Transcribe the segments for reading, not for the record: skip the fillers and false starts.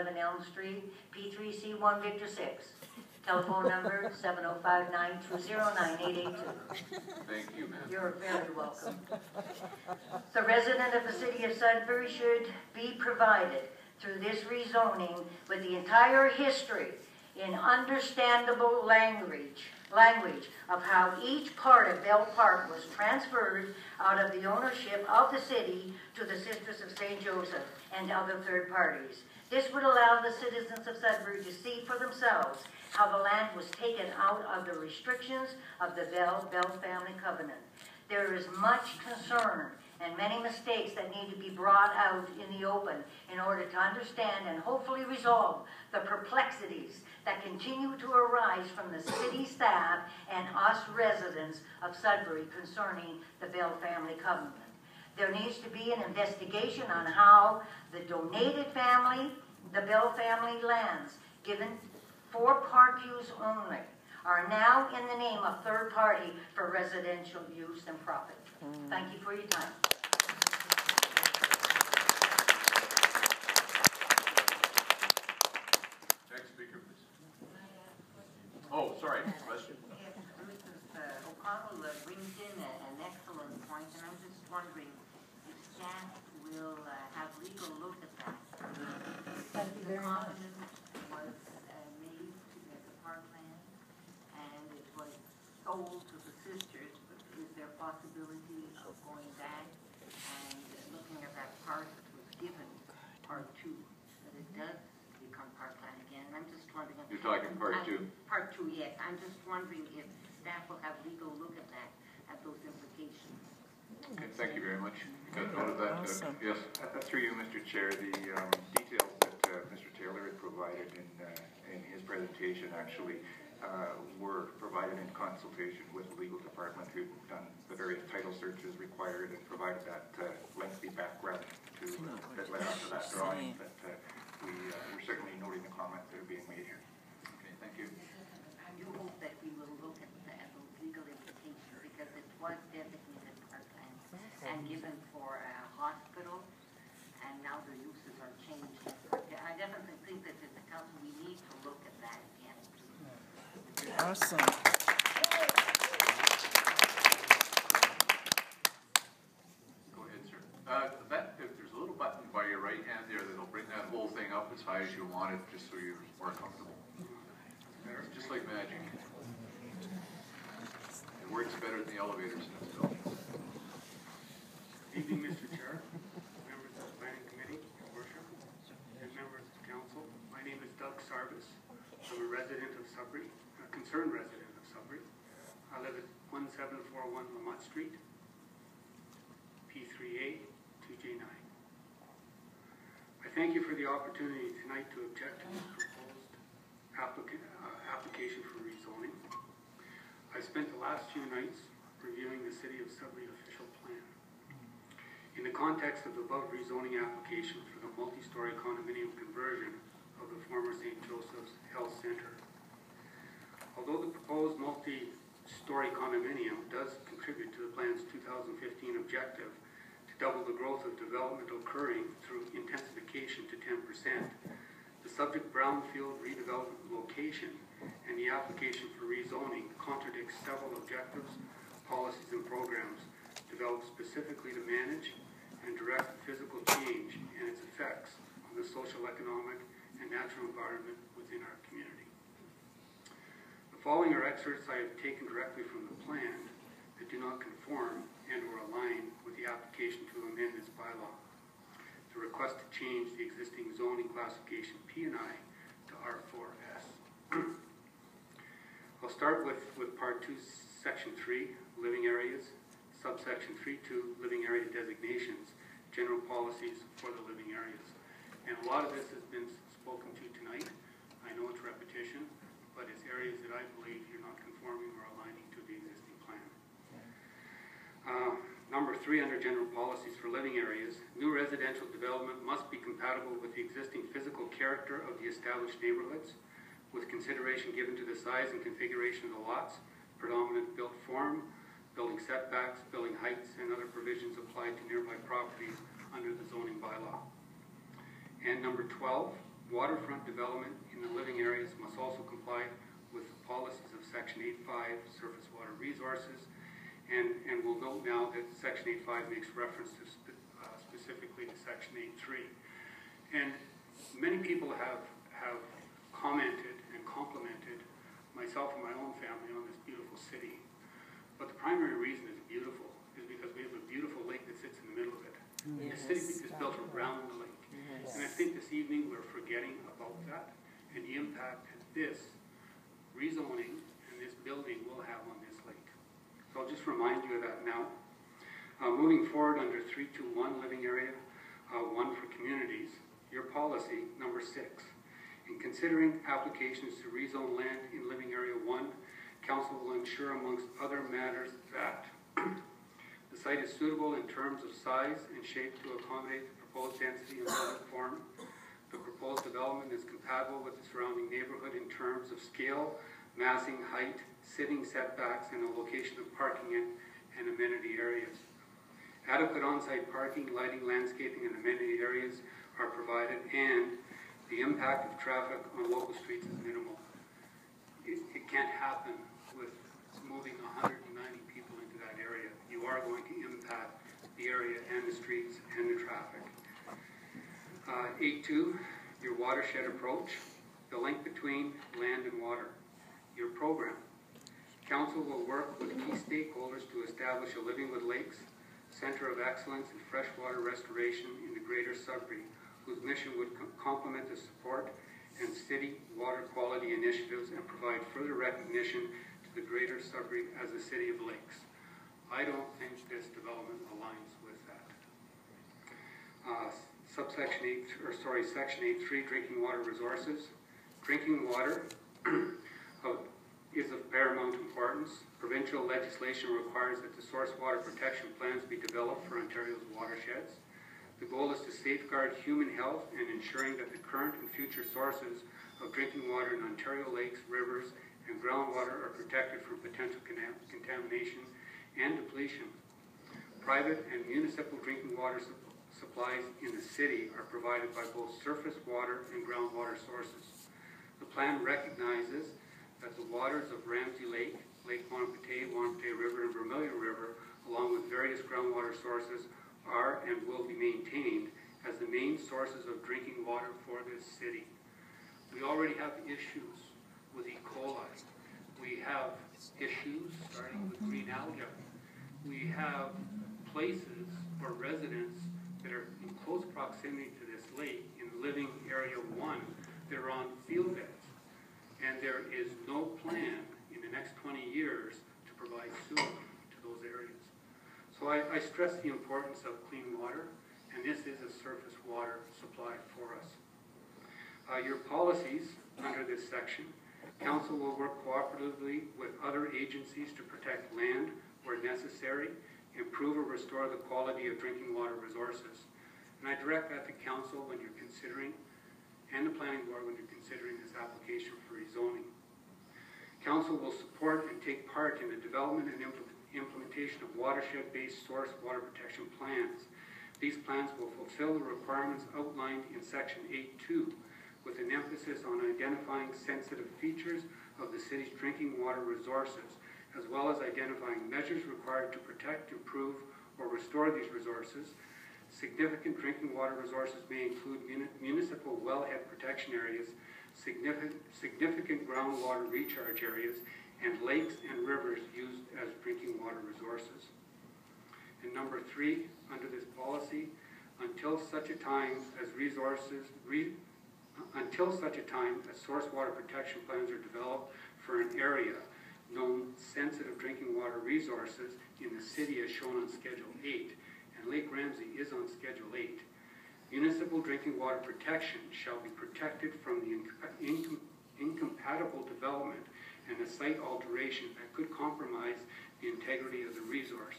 11 Elm Street, P3C1 Victor 6. Telephone number 705-920-9882. Thank you, ma'am. You're very welcome. The resident of the city of Sudbury should be provided through this rezoning with the entire history in understandable language of how each part of Bell Park was transferred out of the ownership of the city to the Sisters of St. Joseph and other third parties. This would allow the citizens of Sudbury to see for themselves how the land was taken out of the restrictions of the Bell Family Covenant. There is much concern and many mistakes that need to be brought out in the open in order to understand and hopefully resolve the perplexities that continue to arise from the city staff and us residents of Sudbury concerning the Bell Family Covenant. There needs to be an investigation on how the donated family, the Bell family lands, given for park use only, are now in the name of third party for residential use and profit. Thank you for your time. Next speaker, please. Oh, sorry, question. Yes, Mrs. O'Connell brings in an excellent point, and I'm just wondering if staff will have legal look at that. Thank you very much. The was made to get the parkland, and it was sold to the sisters, but is there a possibility of going back and looking at that part that was given part 2, that it does become parkland again? And I'm just wondering. You're talking part 2? Part 2, yes. I'm just wondering if staff will have legal look at that, at those implications. Okay, thank you very much. Got note of that. Awesome. Yes. Through you, Mr. Chair, the details that Mr. Taylor had provided in his presentation actually were provided in consultation with the legal department, who'd done the various title searches required and provided that lengthy background that led up to that drawing. But we're certainly noting the comments that are being made here. Okay, thank you. I do hope that we will look at those legal implications, because it was designated parkland and given for a hospital, and now the uses are changed. I definitely think that as a council we need to look at that again. Awesome. Go ahead, sir. There's a little button by your right hand there that'll bring that whole thing up as high as you want it, just so you're more comfortable. It's just like magic. It works better than the elevators in this building. Good evening, Mr. Chair, members of the Planning Committee, Your Worship, and members of Council. My name is Doug Sarvis. I'm a resident of Sudbury, a concerned resident of Sudbury. I live at 1741 Lamont Street, P3A 2J9. I thank you for the opportunity tonight to object to this proposed application for rezoning. I spent the last few nights reviewing the City of Sudbury official plan. In the context of the above rezoning application for the multi-story condominium conversion of the former St. Joseph's Health Center. Although the proposed multi-story condominium does contribute to the plan's 2015 objective to double the growth of development occurring through intensification to 10%, the subject brownfield redevelopment location and the application for rezoning contradicts several objectives, policies, and programs developed specifically to manage and direct the physical change and its effects on the social, economic, and natural environment within our community. The following are excerpts I have taken directly from the plan that do not conform and or align with the application to amend this bylaw. The request to change the existing zoning classification P&I to R4S. I'll start with Part 2, Section 3, Living Areas, Subsection 3.2, Living Area Designations, General Policies for the Living Areas. And a lot of this has been spoken to tonight. I know it's repetition, but it's areas that I believe you're not conforming or aligning to the existing plan. Number 3, under General Policies for Living Areas, new residential development must be compatible with the existing physical character of the established neighborhoods, with consideration given to the size and configuration of the lots, predominant built form, building setbacks, building heights, and other provisions applied to nearby properties under the zoning bylaw. And number 12, Waterfront development in the living areas must also comply with the policies of Section 8.5 surface water resources. And we'll note now that Section 8.5 makes reference to specifically to Section 8.3. And many people have commented and complimented myself and my own family on this beautiful city. But the primary reason it's beautiful is because we have a beautiful lake that sits in the middle of it. Yes. The city is built around the lake. Yes. And I think this evening we're forgetting about that and the impact that this rezoning and this building will have on this lake. So I'll just remind you of that now. Moving forward under 321 living area, 1 for communities, your policy number 6. In considering applications to rezone land in living area 1, council will ensure amongst other matters that the site is suitable in terms of size and shape to accommodate the proposed density and building form. The proposed development is compatible with the surrounding neighborhood in terms of scale, massing, height, sitting setbacks, and the location of parking and amenity areas. Adequate on-site parking, lighting, landscaping, and amenity areas are provided, and the impact of traffic on local streets is minimal. It can't happen with moving 190 people into that area. You are going to impact the area and the streets and the traffic. 8.2, your watershed approach, the link between land and water. Your program. Council will work with key stakeholders to establish a Living with Lakes Center of Excellence in Freshwater Restoration in the Greater Sudbury, whose mission would complement the support and city water quality initiatives and provide further recognition to the Greater Sudbury as a city of lakes. I don't think this development aligns with that. Section 8.3, drinking water resources. Drinking water is of paramount importance. Provincial legislation requires that the source water protection plans be developed for Ontario's watersheds. The goal is to safeguard human health and ensuring that the current and future sources of drinking water in Ontario lakes, rivers, and groundwater are protected from potential contamination and depletion. Private and municipal drinking water supplies in the city are provided by both surface water and groundwater sources. The plan recognizes that the waters of Ramsey Lake, Lake Wanapitei, Wanapitei River, and Vermilion River, along with various groundwater sources, are and will be maintained as the main sources of drinking water for this city. We already have issues with E. coli. We have issues starting with green algae. We have places or residents that are in close proximity to this lake in living area 1 that are on field beds. And there is no plan in the next 20 years to provide sewer to those areas. So I stress the importance of clean water, and this is a surface water supply for us. Your policies under this section, council will work cooperatively with other agencies to protect land where necessary, improve or restore the quality of drinking water resources. And I direct that to council when you're considering, and the planning board when you're considering this application for rezoning. Council will support and take part in the development and implementation of watershed-based source water protection plans. These plans will fulfill the requirements outlined in Section 8.2 with an emphasis on identifying sensitive features of the city's drinking water resources, as well as identifying measures required to protect, improve, or restore these resources. Significant drinking water resources may include municipal wellhead protection areas, significant groundwater recharge areas, and lakes and rivers used as drinking water resources. And number 3, under this policy, until such a time as source water protection plans are developed for an area known sensitive drinking water resources in the city as shown on Schedule 8, and Lake Ramsey is on Schedule 8. Municipal drinking water protection shall be protected from the incompatible development and the site alteration that could compromise the integrity of the resource.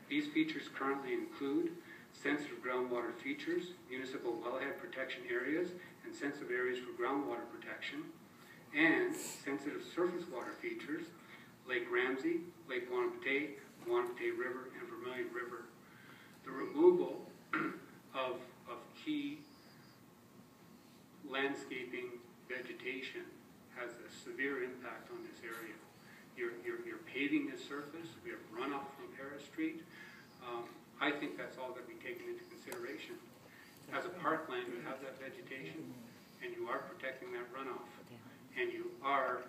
These features currently include sensitive groundwater features, municipal wellhead protection areas, and sensitive areas for groundwater protection, and sensitive surface water features, Lake Ramsey, Lake Wanapitei, Wanapitei River, and Vermilion River. The removal of key landscaping, vegetation has a severe impact on this area. You're paving this surface, we have runoff from Paris Street. I think that's all that we taken into consideration. As a parkland, you have that vegetation, and you are protecting that runoff, and you are,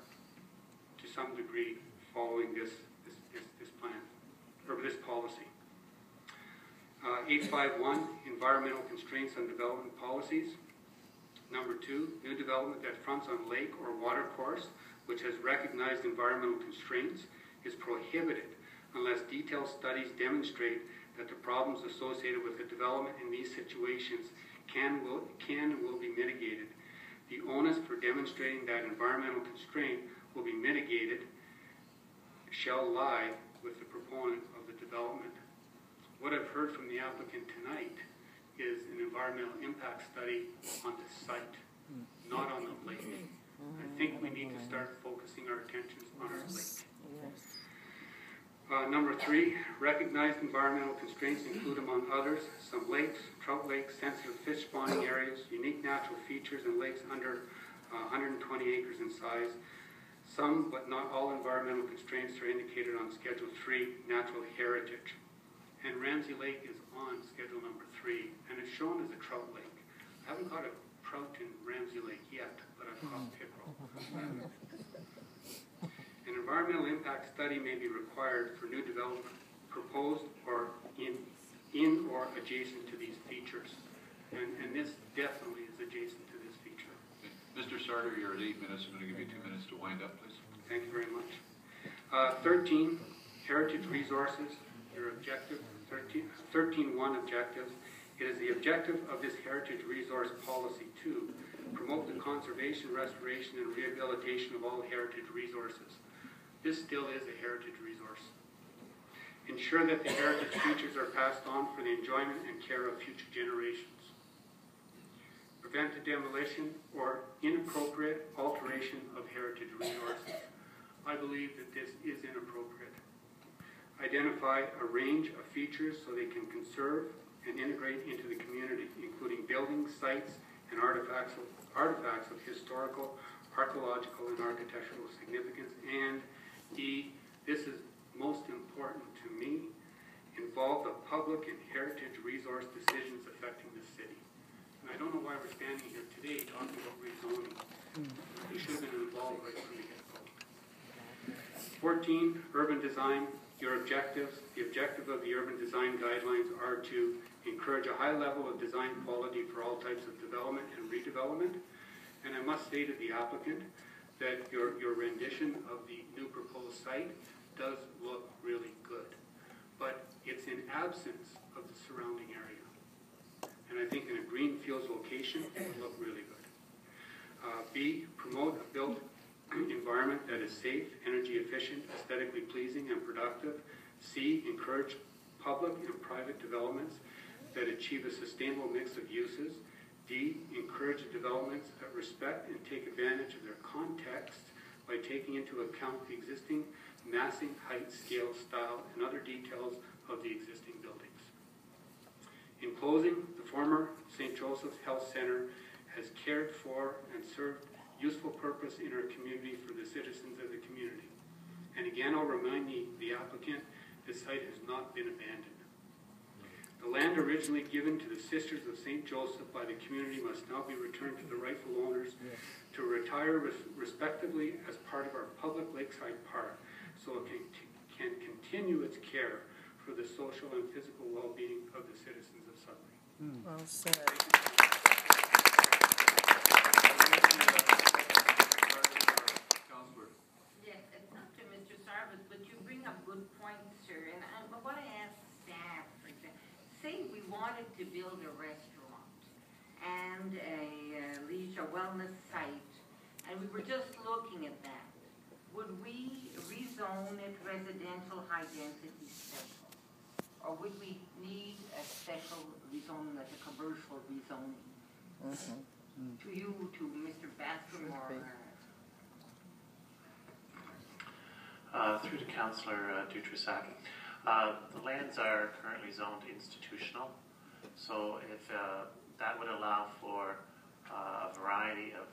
to some degree, following this plan, or this policy. 851, environmental constraints on development policies. Number 2, new development that fronts on lake or water course, which has recognized environmental constraints, is prohibited unless detailed studies demonstrate that the problems associated with the development in these situations can and will be mitigated. The onus for demonstrating that environmental constraint will be mitigated shall lie with the proponent of the development. What I've heard from the applicant tonight is an environmental impact study on the site, not on the lake. I think we need to start focusing our attentions on our lake. Number 3, recognized environmental constraints include, among others, some lakes, trout lakes, sensitive fish spawning areas, unique natural features, and lakes under 120 acres in size. Some, but not all, environmental constraints are indicated on Schedule 3, Natural Heritage. And Ramsey Lake is on Schedule number 3, and it's shown as a trout lake. I haven't caught a trout in Ramsey Lake yet, but I've caught pickerel. An environmental impact study may be required for new development proposed or in or adjacent to these features. And this definitely is adjacent to this feature. Mr. Sarter, you're at 8 minutes. I'm going to give you 2 minutes to wind up, please. Thank you very much. 13, heritage resources. Your objective, 13.1 objectives. It is the objective of this heritage resource policy to promote the conservation, restoration, and rehabilitation of all heritage resources. This still is a heritage resource. Ensure that the heritage features are passed on for the enjoyment and care of future generations. Prevent the demolition or inappropriate alteration of heritage resources. I believe that this is inappropriate. Identify a range of features so they can conserve and integrate into the community, including buildings, sites, and artifacts of historical, archaeological, and architectural significance. And D, this is most important to me, involve the public and heritage resource decisions affecting the city. And I don't know why we're standing here today talking about rezoning. We should have been involved right from the get-go. 14, urban design. Your objectives. The objective of the urban design guidelines are to encourage a high level of design quality for all types of development and redevelopment. And I must say to the applicant that your rendition of the new proposed site does look really good. But it's in absence of the surrounding area. And I think in a greenfields location, it would look really good. B, promote a built environment that is safe, energy efficient, aesthetically pleasing, and productive. C, encourage public and private developments that achieve a sustainable mix of uses. D, encourage developments that respect and take advantage of their context by taking into account the existing massing, height, scale, style, and other details of the existing buildings. In closing, the former St. Joseph's Health Center has cared for and served useful purpose in our community for the citizens of the community. And again, I'll remind the applicant, this site has not been abandoned. The land originally given to the Sisters of St. Joseph by the community must now be returned to the rightful owners to retire respectively as part of our public lakeside park so it can continue its care for the social and physical well-being of the citizens of Sudbury. Well said. Yes, it's not to Mr. Sarvis, but you bring up good points, sir. And I want to ask staff, for example, say we wanted to build a restaurant and a leisure wellness site, and we were just looking at that. Would we rezone it residential high density special? Or would we need a special rezoning, like a commercial rezoning? To you, to Mr. Bathroom, or... Through to Councillor Dutrisac. The lands are currently zoned institutional, so if that would allow for a variety of